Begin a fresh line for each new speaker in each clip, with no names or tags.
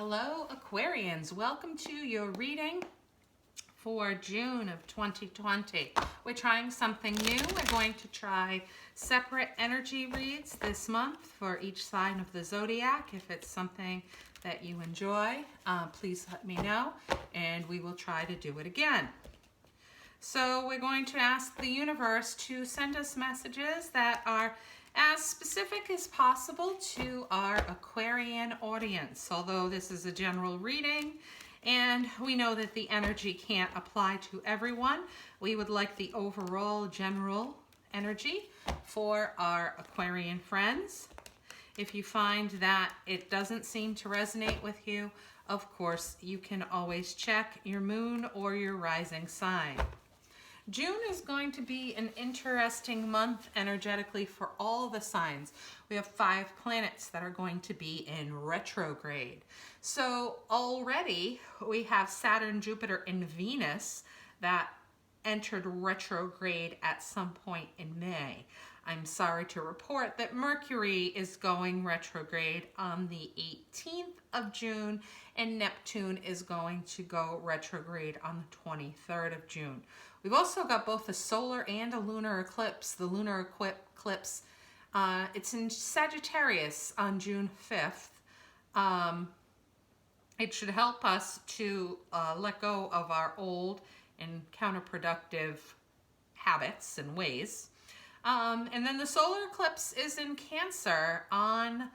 Hello Aquarians, welcome to your reading for June of 2020. We're trying something new. We're going to try separate energy reads this month for each sign of the zodiac. If it's something that you enjoy, please let me know and we will try to do it again. So we're going to ask the universe to send us messages that are as specific as possible to our Aquarian audience. Although this is a general reading and we know that the energy can't apply to everyone, we would like the overall general energy for our Aquarian friends. If you find that it doesn't seem to resonate with you, of course, you can always check your moon or your rising sign. June is going to be an interesting month energetically for all the signs. We have 5 planets that are going to be in retrograde. So already we have Saturn, Jupiter, and Venus that entered retrograde at some point in May. I'm sorry to report that Mercury is going retrograde on the 18th of June and Neptune is going to go retrograde on the 23rd of June. We've also got both a solar and a lunar eclipse. The lunar eclipse, it's in Sagittarius on June 5th. It should help us to let go of our old and counterproductive habits and ways. And then the solar eclipse is in Cancer on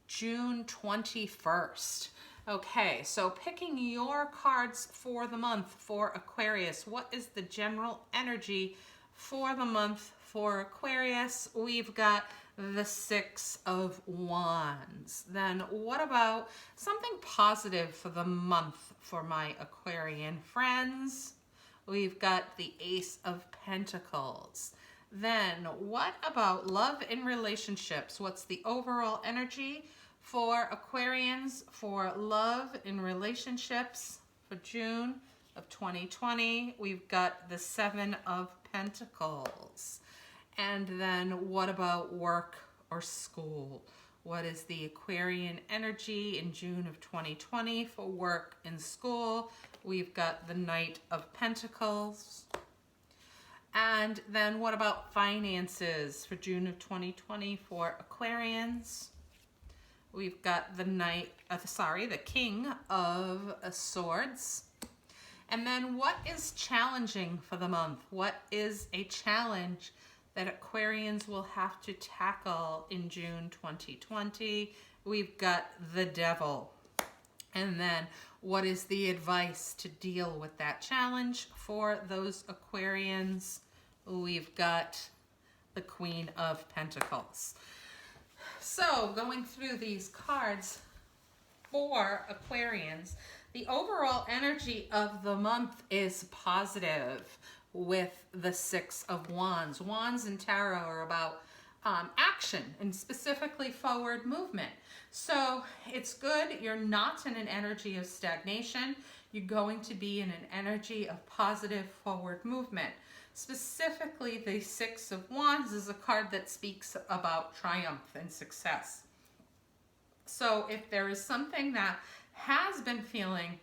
June 21st. Okay, so picking your cards for the month for Aquarius. What is the general energy for the month for Aquarius? We've got the 6 of Wands. Then what about something positive for the month for my Aquarian friends? We've got the Ace of Pentacles. Then what about love and relationships? What's the overall energy for Aquarians for love and relationships for June of 2020? We've got the 7 of Pentacles. And then what about work or school? What is the Aquarian energy in June of 2020 for work and school? We've got the Knight of Pentacles. And then what about finances for June of 2020 for Aquarians? We've got the the King of Swords. And then what is challenging for the month? What is a challenge that Aquarians will have to tackle in June 2020? We've got the Devil. And then what is the advice to deal with that challenge for those Aquarians? We've got the Queen of Pentacles. So going through these cards for Aquarians, the overall energy of the month is positive with the 6 of Wands. Wands in tarot are about action and specifically forward movement. So it's good. You're not in an energy of stagnation. You're going to be in an energy of positive forward movement. Specifically, the 6 of Wands is a card that speaks about triumph and success. So if there is something that has been feeling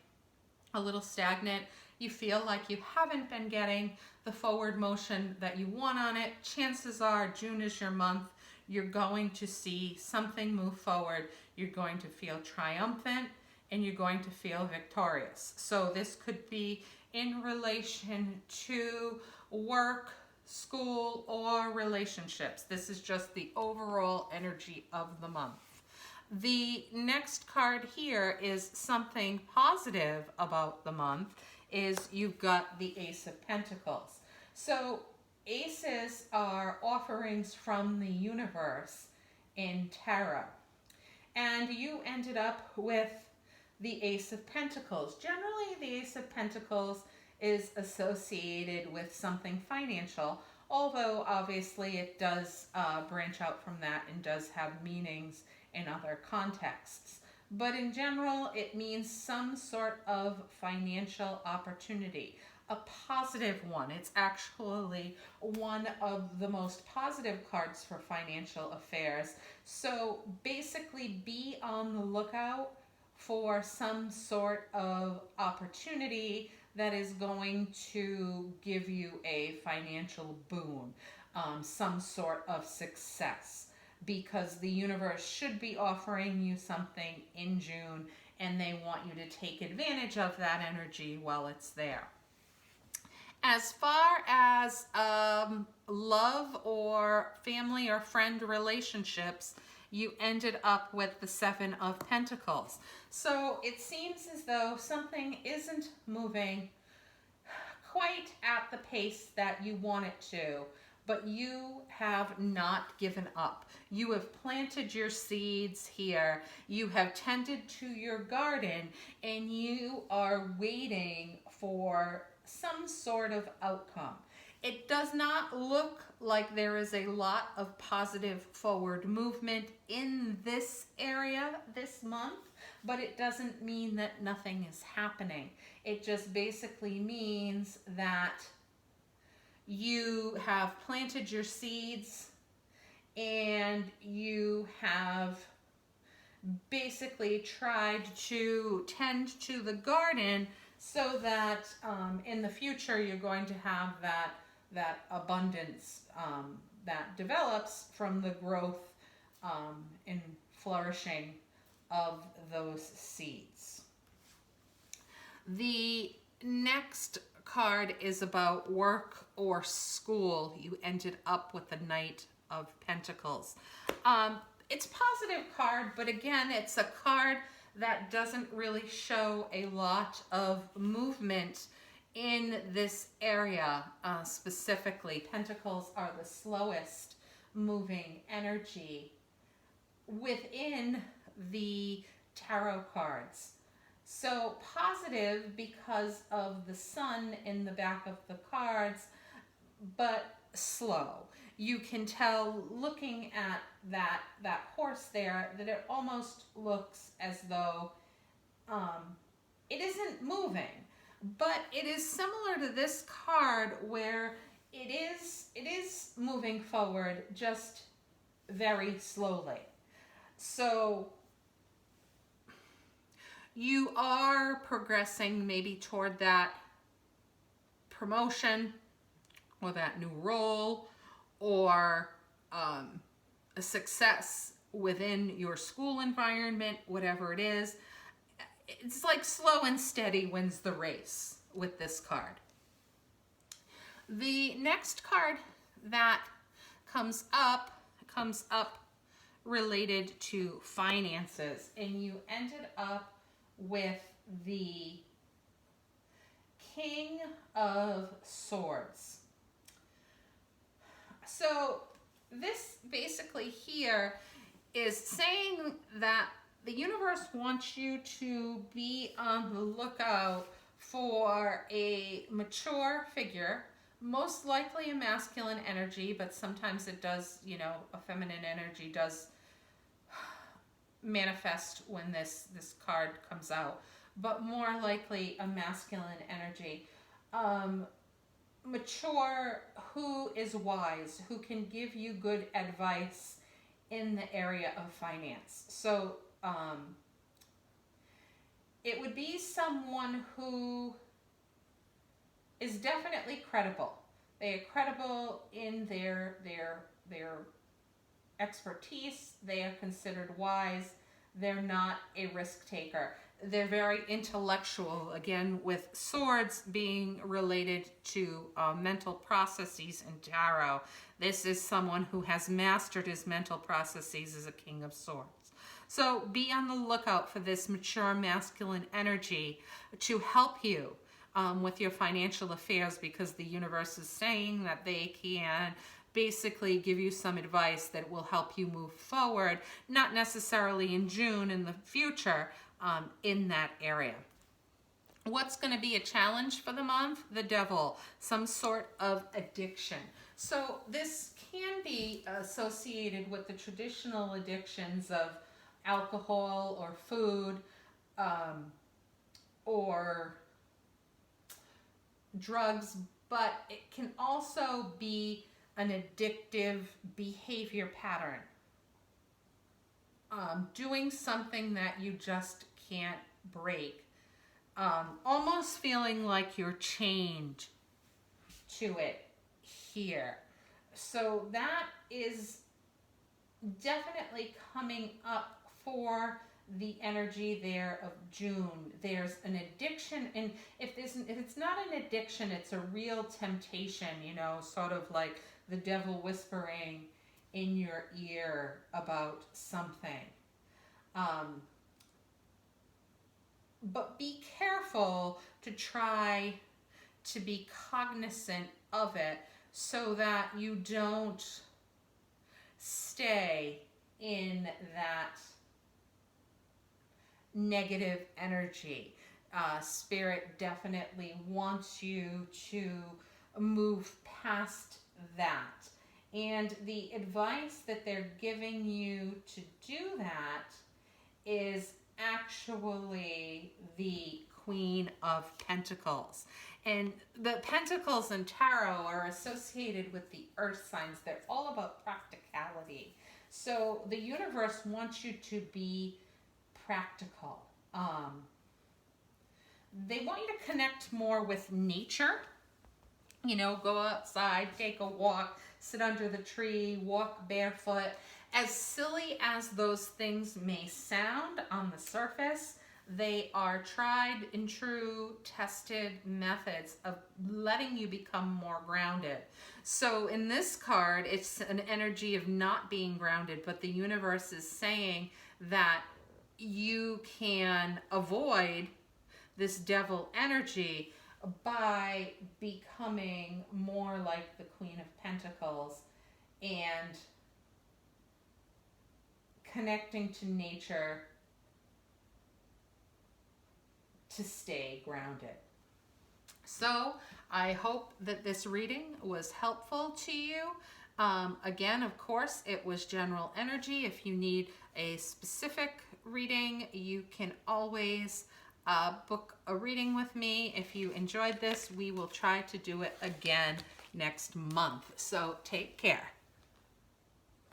a little stagnant, you feel like you haven't been getting the forward motion that you want on it, chances are June is your month. You're going to see something move forward. You're going to feel triumphant and you're going to feel victorious. So this could be in relation to work, school, or relationships. This is just the overall energy of the month. The next card here is something positive about the month, is you've got the Ace of Pentacles. So aces are offerings from the universe in tarot. And you ended up with the Ace of Pentacles. Generally, the Ace of Pentacles is associated with something financial, although obviously it does branch out from that and does have meanings in other contexts. But in general, it means some sort of financial opportunity, a positive one. It's actually one of the most positive cards for financial affairs. So basically be on the lookout for some sort of opportunity that is going to give you a financial boon, some sort of success, because the universe should be offering you something in June and they want you to take advantage of that energy while it's there. As far as love or family or friend relationships, you ended up with the Seven of Pentacles. So it seems as though something isn't moving quite at the pace that you want it to, but you have not given up. You have planted your seeds here. You have tended to your garden, and you are waiting for some sort of outcome. It does not look like there is a lot of positive forward movement in this area this month, but it doesn't mean that nothing is happening. It just basically means that you have planted your seeds and you have basically tried to tend to the garden so that in the future you're going to have that abundance that develops from the growth and flourishing of those seeds. The next card is about work or school. You ended up with the Knight of Pentacles. It's a positive card, but again, it's a card that doesn't really show a lot of movement in this area specifically. Pentacles are the slowest moving energy within the tarot cards. So positive because of the sun in the back of the cards, but slow. You can tell looking at that horse there that it almost looks as though it isn't moving, but it is similar to this card where it is moving forward, just very slowly. So you are progressing maybe toward that promotion or that new role or a success within your school environment, whatever it is. It's like slow and steady wins the race with this card. The next card that comes up related to finances, and you ended up with the King of Swords. So this basically here is saying that the universe wants you to be on the lookout for a mature figure, most likely a masculine energy, but sometimes it does, a feminine energy does manifest when this card comes out, but more likely a masculine energy. Mature, who is wise, who can give you good advice in the area of finance. So it would be someone who is definitely credible. They are credible in their expertise. They are considered wise. They're not a risk taker. They're very intellectual, again, with swords being related to mental processes in tarot. This is someone who has mastered his mental processes as a King of Swords. So be on the lookout for this mature masculine energy to help you with your financial affairs, because the universe is saying that they can basically give you some advice that will help you move forward, not necessarily in June, in the future, in that area. What's going to be a challenge for the month? The Devil, some sort of addiction. So this can be associated with the traditional addictions of alcohol or food or drugs, but it can also be an addictive behavior pattern. Doing something that you just can't break. Almost feeling like you're chained to it here. So that is definitely coming up for the energy there of June. There's an addiction, and if it's not an addiction, it's a real temptation, you know, sort of like the devil whispering in your ear about something. But be careful to try to be cognizant of it so that you don't stay in that negative energy. Spirit definitely wants you to move past that. And the advice that they're giving you to do that is actually the Queen of Pentacles. And the Pentacles in Tarot are associated with the earth signs. They're all about practicality. So the universe wants you to be practical. They want you to connect more with nature. You know, go outside, take a walk, sit under the tree, walk barefoot. As silly as those things may sound on the surface, they are tried and true, tested methods of letting you become more grounded. So in this card, it's an energy of not being grounded, but the universe is saying that you can avoid this devil energy by becoming more like the Queen of Pentacles and connecting to nature to stay grounded. So I hope that this reading was helpful to you. Again, of course, it was general energy. If you need a specific reading, you can always book a reading with me. If you enjoyed this, we will try to do it again next month. So take care.